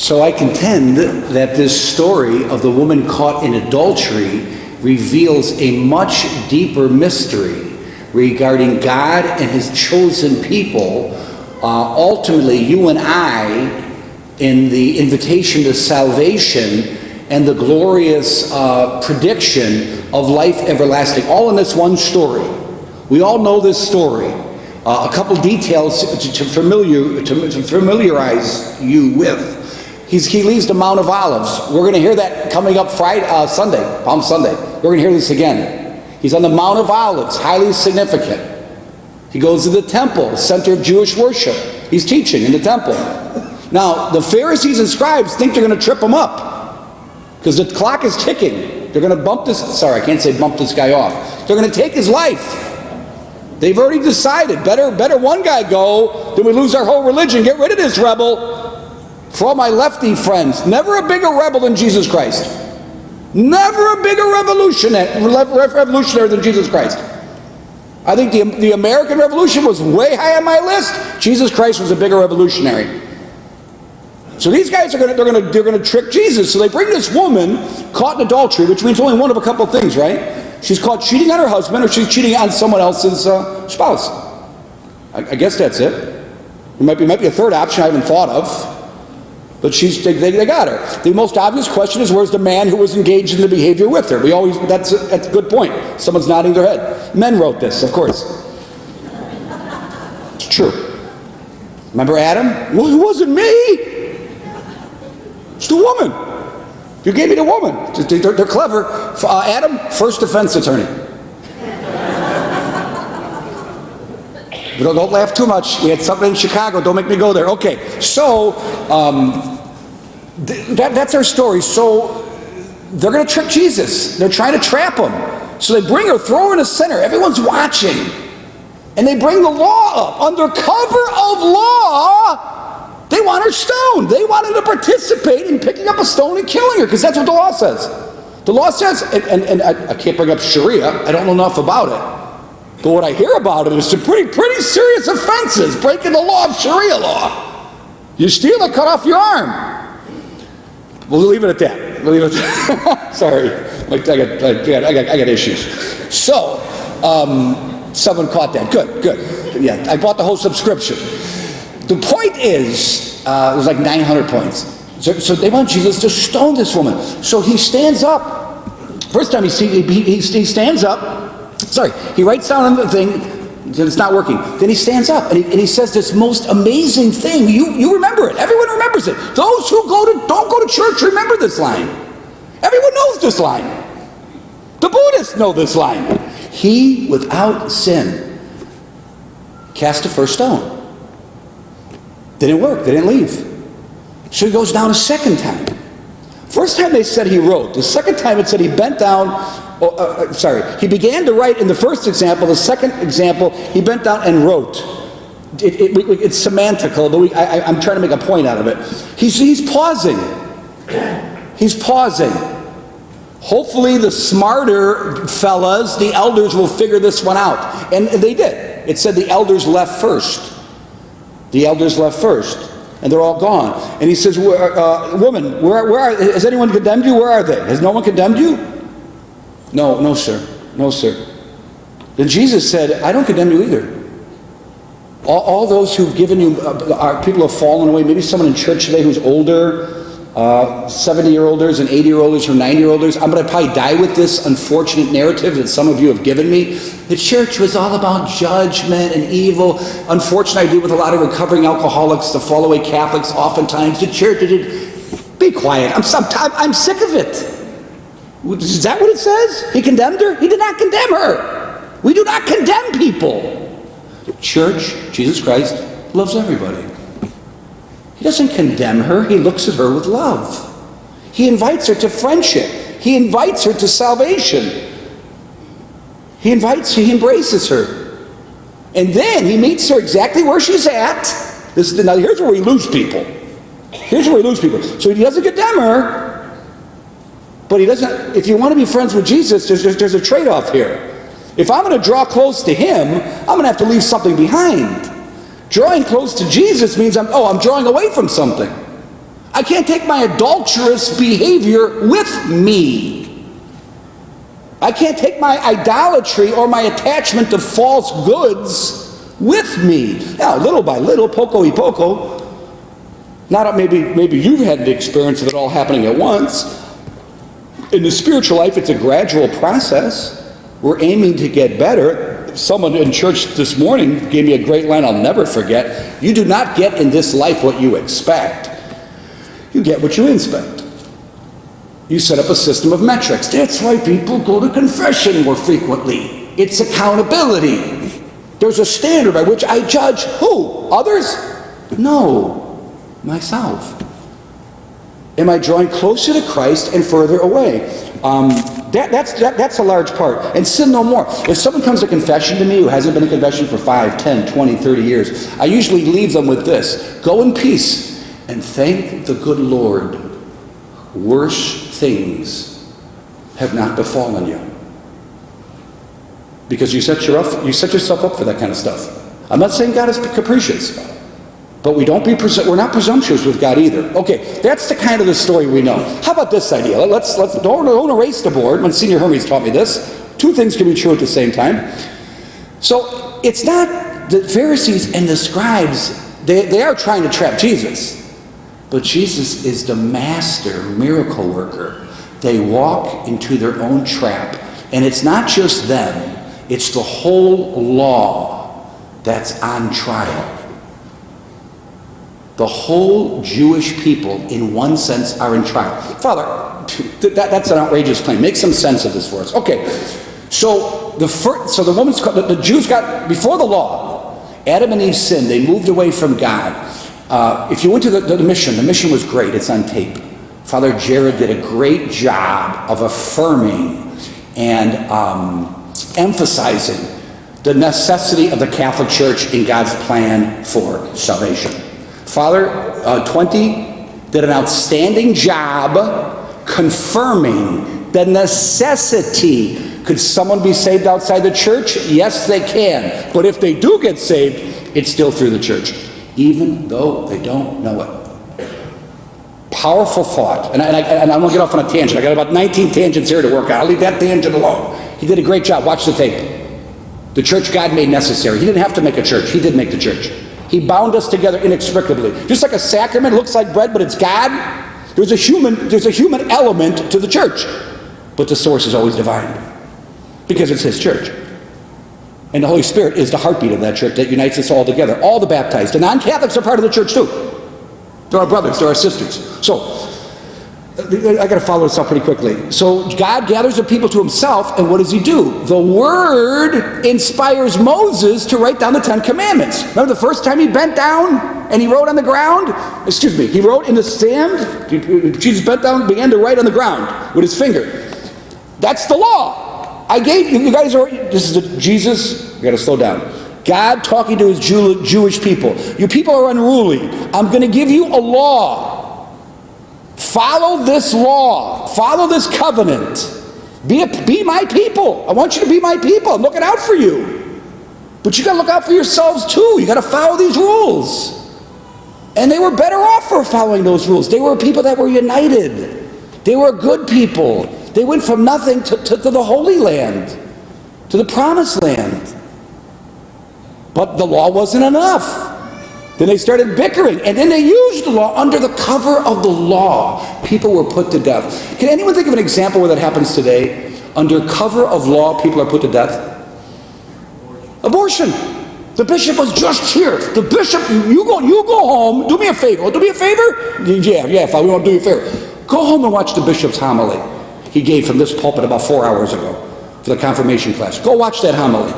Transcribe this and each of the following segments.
So I contend that this story of the woman caught in adultery reveals a much deeper mystery regarding God and his chosen people. Ultimately, you and I, in the invitation to salvation and the glorious prediction of life everlasting, all in this one story. We all know this story. A couple details to familiarize you with. He leaves the Mount of Olives. We're going to hear that coming up Sunday, Palm Sunday. We're going to hear this again. He's on the Mount of Olives, highly significant. He goes to the temple, center of Jewish worship. He's teaching in the temple. Now, the Pharisees and scribes think they're going to trip him up because the clock is ticking. They're going to bump this guy off. They're going to take his life. They've already decided, better one guy go than we lose our whole religion. Get rid of this rebel. For all my lefty friends, never a bigger rebel than Jesus Christ. Never a bigger revolutionary than Jesus Christ. I think the American Revolution was way high on my list. Jesus Christ was a bigger revolutionary. So these guys they're going to trick Jesus. So they bring this woman caught in adultery, which means only one of a couple of things, right? She's caught cheating on her husband, or she's cheating on someone else's spouse. I guess that's it. It might be a third option I haven't thought of. But they got her. The most obvious question is, where's the man who was engaged in the behavior with her? That's a good point. Someone's nodding their head. Men wrote this, of course. It's true. Remember Adam? Well, it wasn't me. It's the woman. You gave me the woman. They're clever. Adam, first defense attorney. But don't laugh too much. We had something in Chicago. Don't make me go there. Okay, so that's our story. So they're going to trick Jesus. They're trying to trap him. So they bring her, throw her in a center. Everyone's watching. And they bring the law up. Under cover of law, they want her stoned. They want her to participate in picking up a stone and killing her, because that's what the law says. The law says, and I can't bring up Sharia. I don't know enough about it. But what I hear about it is some pretty serious offenses, breaking the law of Sharia law. You steal it, cut off your arm. We'll leave it at that. Sorry, I got issues. So, someone caught that. Good. Yeah, I bought the whole subscription. The point is, it was like 900 points. So they want Jesus to stone this woman. So he stands up. First time he stands up. Sorry, he writes down on the thing, it's not working. Then he stands up and he says this most amazing thing. You remember it. Everyone remembers it. Those who don't go to church remember this line. Everyone knows this line. The Buddhists know this line. He without sin cast the first stone. Didn't work. They didn't leave. So he goes down a second time. First time they said he wrote. The second time it said he bent down. He began to write in the first example. The second example, he bent down and wrote. It's semantical, but I'm trying to make a point out of it. He's pausing. He's pausing. Hopefully the smarter fellas, the elders, will figure this one out. And they did. It said the elders left first. The elders left first. And they're all gone. And he says, woman, has anyone condemned you? Where are they? Has no one condemned you? No, sir. No, sir. Then Jesus said, I don't condemn you either. All those who've given you, people who have fallen away, maybe someone in church today who's older, 70-year-olders and 80-year-olders or 90-year-olders. I'm going to probably die with this unfortunate narrative that some of you have given me. The church was all about judgment and evil. Unfortunately, I deal with a lot of recovering alcoholics, the fall-away Catholics oftentimes. The church did. Be quiet. I'm sick of it. Is that what it says? He condemned her? He did not condemn her. We do not condemn people. The church, Jesus Christ, loves everybody. He doesn't condemn her. He looks at her with love. He invites her to friendship. He invites her to salvation. He embraces her. And then he meets her exactly where she's at. Now here's where we lose people. So he doesn't condemn her, but he doesn't. If you want to be friends with Jesus, there's a trade-off here. If I'm going to draw close to him, I'm going to have to leave something behind. Drawing close to Jesus means I'm drawing away from something. I can't take my adulterous behavior with me. I can't take my idolatry or my attachment to false goods with me. Now, little by little, poco y poco. Not maybe you've had the experience of it all happening at once. In the spiritual life, it's a gradual process. We're aiming to get better. Someone in church this morning gave me a great line I'll never forget. You do not get in this life what you expect. You get what you inspect. You set up a system of metrics. That's why people go to confession more frequently. It's accountability. There's a standard by which I judge who? Others? No, myself. Am I drawing closer to Christ and further away? That's a large part. And sin no more. If someone comes to confession to me who hasn't been in confession for 5, 10, 20, 30 years, I usually leave them with this. Go in peace and thank the good Lord. Worse things have not befallen you. Because you set yourself up for that kind of stuff. I'm not saying God is capricious, but we're not presumptuous with God either. Okay, that's the kind of the story we know. How about this idea? Don't erase the board. Monsignor Hermes taught me this. Two things can be true at the same time. So it's not the Pharisees and the scribes, they are trying to trap Jesus. But Jesus is the master miracle worker. They walk into their own trap. And it's not just them. It's the whole law that's on trial. The whole Jewish people, in one sense, are in trial. Father, that's an outrageous claim. Make some sense of this for us. Okay, so the Jews got, before the law, Adam and Eve sinned. They moved away from God. If you went to the mission was great. It's on tape. Father Jared did a great job of affirming and emphasizing the necessity of the Catholic Church in God's plan for salvation. Father 20 did an outstanding job confirming the necessity. Could someone be saved outside the church? Yes, they can. But if they do get saved, it's still through the church, even though they don't know it. Powerful thought. And I'm going to get off on a tangent. I got about 19 tangents here to work out. I'll leave that tangent alone. He did a great job. Watch the tape. The church God made necessary. He didn't have to make a church. He did make the church. He bound us together inextricably. Just like a sacrament looks like bread, but it's God. There's a human element to the church. But the source is always divine. Because it's his church. And the Holy Spirit is the heartbeat of that church that unites us all together. All the baptized. The non-Catholics are part of the church too. They're our brothers. They're our sisters. So, I got to follow this up pretty quickly. So God gathers the people to himself, and what does he do? The Word inspires Moses to write down the 10 Commandments. Remember the first time he bent down and he wrote on the ground? He wrote in the sand. Jesus bent down and began to write on the ground with his finger. That's the law. I gave you guys this is Jesus. You got to slow down. God talking to his Jewish people. You people are unruly. I'm going to give you a law. Follow this law. Follow this covenant. Be my people. I want you to be my people. I'm looking out for you. But you got to look out for yourselves too. You got to follow these rules. And they were better off for following those rules. They were people that were united. They were good people. They went from nothing to the Holy Land, to the Promised Land. But the law wasn't enough. Then they started bickering, and then they used the law. Under the cover of the law, people were put to death. Can anyone think of an example where that happens today? Under cover of law, people are put to death? Abortion. The bishop was just here. The bishop, you go home. Do me a favor. Oh, do me a favor? Yeah, we want to do you a favor. Go home and watch the bishop's homily he gave from this pulpit about 4 hours ago for the confirmation class. Go watch that homily.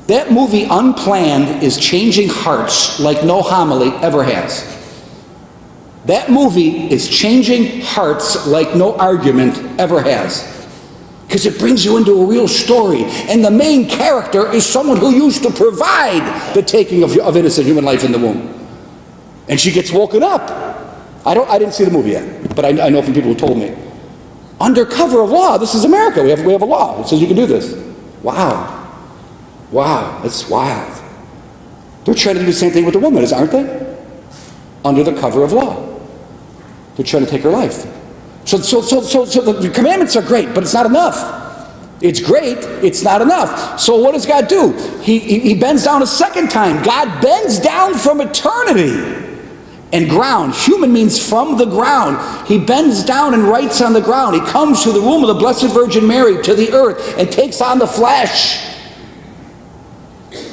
That movie, Unplanned, is changing hearts like no homily ever has. That movie is changing hearts like no argument ever has. Because it brings you into a real story. And the main character is someone who used to provide the taking of innocent human life in the womb. And she gets woken up. I didn't see the movie yet, but I know from people who told me. Under cover of law, this is America. We have a law that says you can do this. Wow, that's wild. They're trying to do the same thing with the woman, aren't they? Under the cover of law. They're trying to take her life. So the commandments are great, but it's not enough. It's great, it's not enough. So what does God do? He bends down a second time. God bends down from eternity and ground. Human means from the ground. He bends down and writes on the ground. He comes to the womb of the Blessed Virgin Mary, to the earth, and takes on the flesh.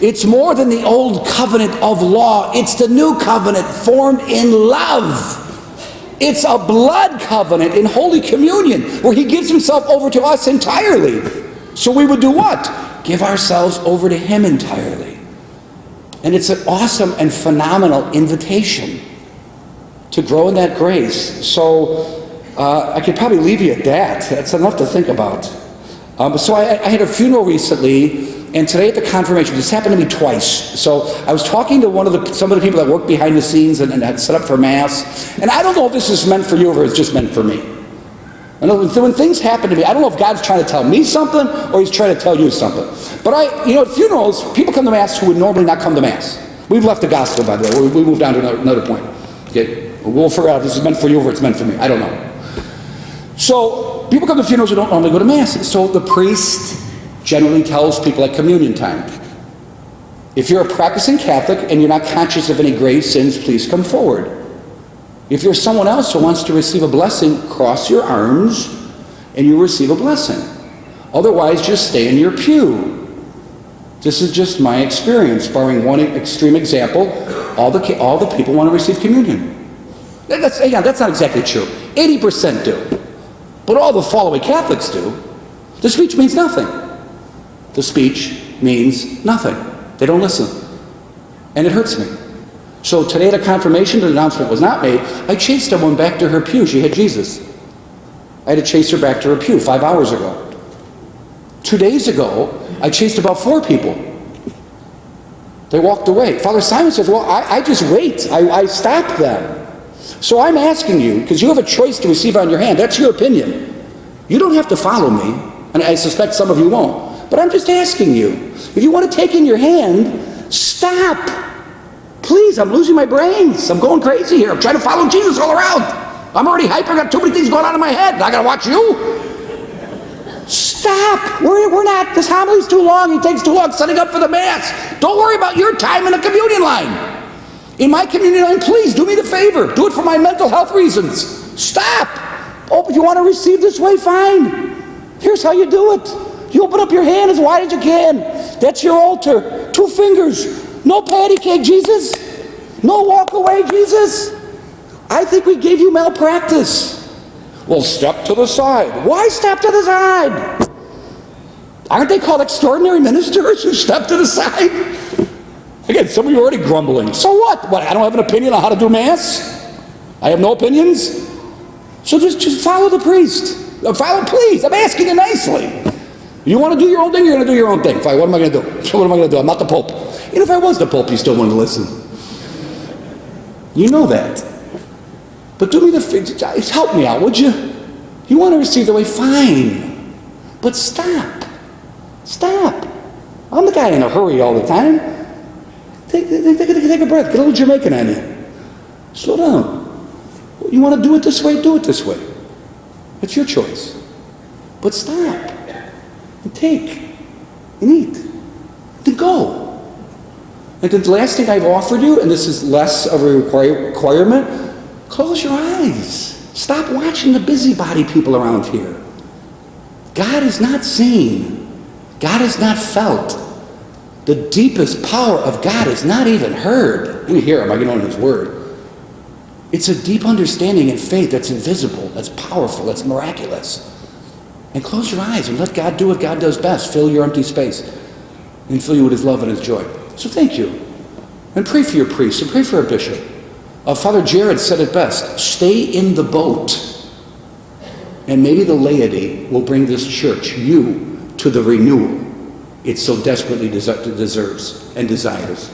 It's more than the old covenant of law. It's the new covenant formed in love. It's a blood covenant in Holy Communion where he gives himself over to us entirely. So we would do what? Give ourselves over to him entirely. And it's an awesome and phenomenal invitation to grow in that grace. So I could probably leave you at that. That's enough to think about. So I had a funeral recently, and today at the confirmation, this happened to me twice. So I was talking to some of the people that work behind the scenes and had set up for Mass. And I don't know if this is meant for you or if it's just meant for me. I know when things happen to me, I don't know if God's trying to tell me something or he's trying to tell you something. But at funerals, people come to Mass who would normally not come to Mass. We've left the gospel, by the way. We moved on to another point. Okay? We'll figure out if this is meant for you or if it's meant for me. I don't know. So people come to funerals who don't normally go to Mass. So the priest generally tells people at communion time, if you're a practicing Catholic and you're not conscious of any grave sins, please come forward. If you're someone else who wants to receive a blessing, cross your arms and you receive a blessing. Otherwise, just stay in your pew. This is just my experience, barring one extreme example. All the people want to receive communion. That's not exactly true. 80% do. But all the following Catholics do. The speech means nothing. The speech means nothing. They don't listen. And it hurts me. So today at a confirmation, the announcement was not made. I chased a woman back to her pew. She had Jesus. I had to chase her back to her pew 5 hours ago. 2 days ago, I chased about 4 people. They walked away. Father Simon says, well, I just wait. I stop them. So I'm asking you, because you have a choice to receive on your hand. That's your opinion. You don't have to follow me. And I suspect some of you won't. But I'm just asking you, if you want to take in your hand, stop. Please, I'm losing my brains. I'm going crazy here. I'm trying to follow Jesus all around. I'm already hyper. I got too many things going on in my head. I got to watch you. Stop. We're not. This homily's too long. He takes too long setting up for the Mass. Don't worry about your time in the communion line. In my communion line, please do me the favor. Do it for my mental health reasons. Stop. Oh, if you want to receive this way, fine. Here's how you do it. You open up your hand as wide as you can. That's your altar. 2 fingers. No patty cake, Jesus. No walk away, Jesus. I think we gave you malpractice. Well, step to the side. Why step to the side? Aren't they called extraordinary ministers who step to the side? Again, some of you are already grumbling. So what? What? I don't have an opinion on how to do Mass? I have no opinions? So just follow the priest. Follow, please. I'm asking you nicely. You want to do your own thing, you're going to do your own thing. Fine, what am I going to do? What am I going to do? I'm not the Pope. Even if I was the Pope, you still wouldn't listen. You know that. But do me the favor. Help me out, would you? You want to receive the way? Fine. But stop. Stop. I'm the guy in a hurry all the time. Take a breath. Get a little Jamaican on you. Slow down. You want to do it this way? Do it this way. It's your choice. But stop. And take. And eat. Then go. And the last thing I've offered you, and this is less of a requirement, close your eyes. Stop watching the busybody people around here. God is not seen. God is not felt. The deepest power of God is not even heard. We hear him, I can know his word. It's a deep understanding and faith that's invisible, that's powerful, that's miraculous. And close your eyes and let God do what God does best. Fill your empty space and fill you with his love and his joy. So thank you. And pray for your priest and pray for our bishop. Father Jared said it best. Stay in the boat. And maybe the laity will bring this church, you, to the renewal it so desperately deserves and desires.